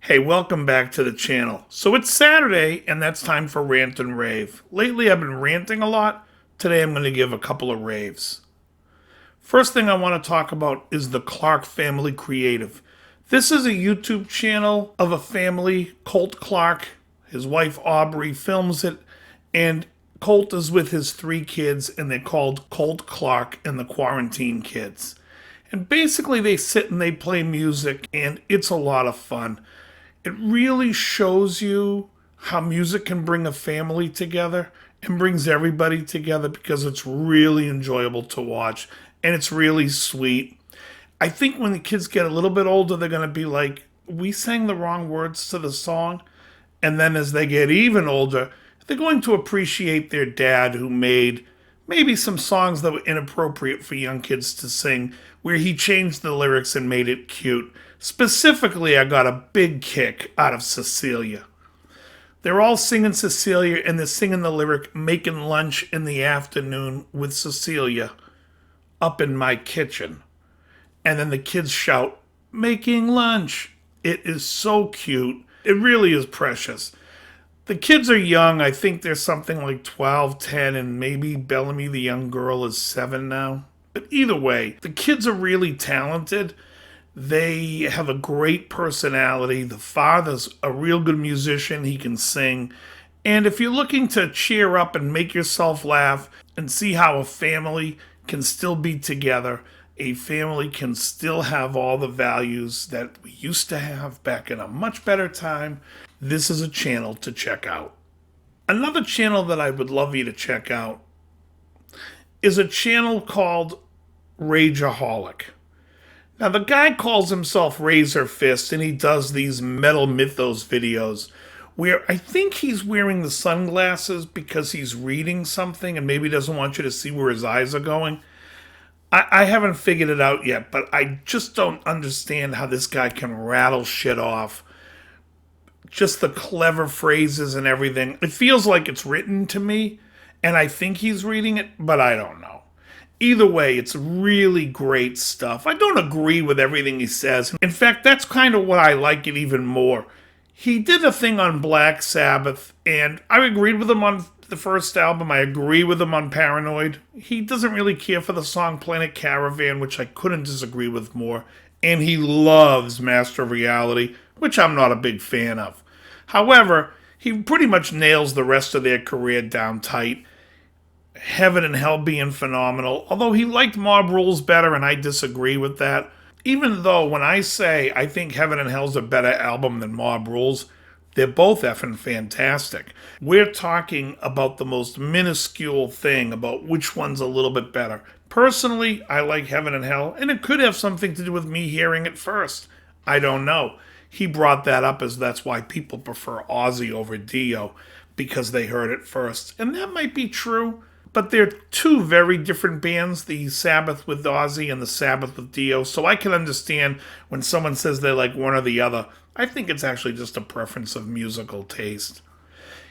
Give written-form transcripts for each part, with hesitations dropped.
Hey, welcome back to the channel. So it's Saturday, and that's time for Rant and Rave. Lately, I've been ranting a lot. Today, I'm going to give a couple of raves. First thing I want to talk about is the Clark Family Creative. This is a YouTube channel of a family. Colt Clark, his wife Aubrey, films it, and Colt is with his 3 kids, and they're called Colt, Clark, and the Quarantine Kids. And basically, they sit and they play music, and it's a lot of fun. It really shows you how music can bring a family together and brings everybody together because it's really enjoyable to watch and it's really sweet. I think when the kids get a little bit older, they're going to be like, we sang the wrong words to the song. And then as they get even older, they're going to appreciate their dad who made maybe some songs that were inappropriate for young kids to sing, where he changed the lyrics and made it cute. Specifically, I got a big kick out of Cecilia. They're all singing Cecilia, and they're singing the lyric, making lunch in the afternoon with Cecilia up in my kitchen. And then the kids shout, making lunch. It is so cute. It really is precious. The kids are young. I think there's something like 12, 10, and maybe Bellamy, the young girl, is 7 now. But either way, the kids are really talented. They have a great personality. The father's a real good musician. He can sing. And if you're looking to cheer up and make yourself laugh and see how a family can still be together, a family can still have all the values that we used to have back in a much better time, this is a channel to check out. Another channel that I would love you to check out is a channel called Rageaholic. Now, the guy calls himself Razor Fist, and he does these Metal Mythos videos where I think he's wearing the sunglasses because he's reading something and maybe doesn't want you to see where his eyes are going. I haven't figured it out yet, but I just don't understand how this guy can rattle shit off. Just the clever phrases and everything. It feels like it's written to me, and I think he's reading it, but I don't know. Either way, it's really great stuff. I don't agree with everything he says. In fact, that's kind of what I like it even more. He did a thing on Black Sabbath, and I agreed with him on the first album. I agree with him on Paranoid. He doesn't really care for the song Planet Caravan, which I couldn't disagree with more. And he loves Master of Reality, which I'm not a big fan of. However, he pretty much nails the rest of their career down tight. Heaven and Hell being phenomenal, although he liked Mob Rules better, and I disagree with that. Even though when I say I think Heaven and Hell's a better album than Mob Rules, they're both effing fantastic. We're talking about the most minuscule thing about which one's a little bit better. Personally, I like Heaven and Hell, and it could have something to do with me hearing it first. I don't know. He brought that up as that's why people prefer Ozzy over Dio, because they heard it first. And that might be true. But they're two very different bands, the Sabbath with Ozzy and the Sabbath with Dio, so I can understand when someone says they like one or the other. I think it's actually just a preference of musical taste.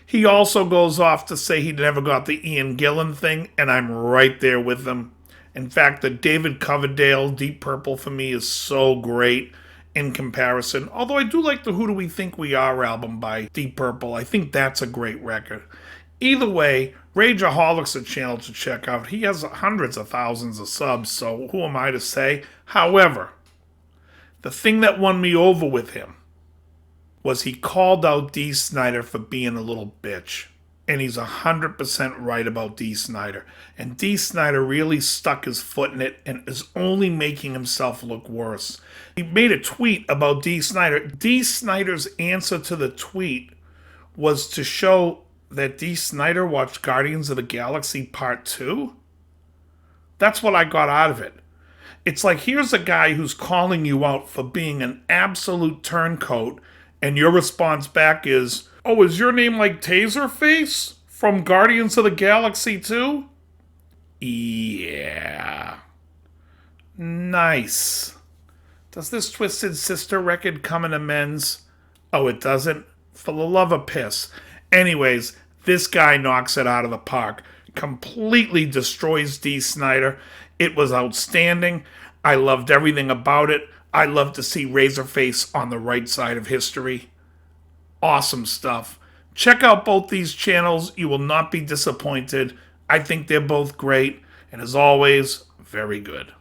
He also goes off to say he never got the Ian Gillan thing, and I'm right there with him. In fact, the David Coverdale Deep Purple for me is so great in comparison. Although I do like the Who Do We Think We Are album by Deep Purple. I think that's a great record. Either way, Rageaholic's a channel to check out. He has hundreds of thousands of subs, so who am I to say? However, the thing that won me over with him was he called out Dee Snider for being a little bitch. And he's 100% right about Dee Snider. And Dee Snider really stuck his foot in it and is only making himself look worse. He made a tweet about Dee Snider. Dee Snider's answer to the tweet was to show that Dee Snider watched Guardians of the Galaxy Part 2? That's what I got out of it. It's like, here's a guy who's calling you out for being an absolute turncoat, and your response back is, oh, is your name like Taserface from Guardians of the Galaxy 2? Yeah. Nice. Does this Twisted Sister record come in amends? Oh, it doesn't? For the love of piss. Anyways, this guy knocks it out of the park. Completely destroys Dee Snider. It was outstanding. I loved everything about it. I love to see Razorface on the right side of history. Awesome stuff. Check out both these channels. You will not be disappointed. I think they're both great. And as always, very good.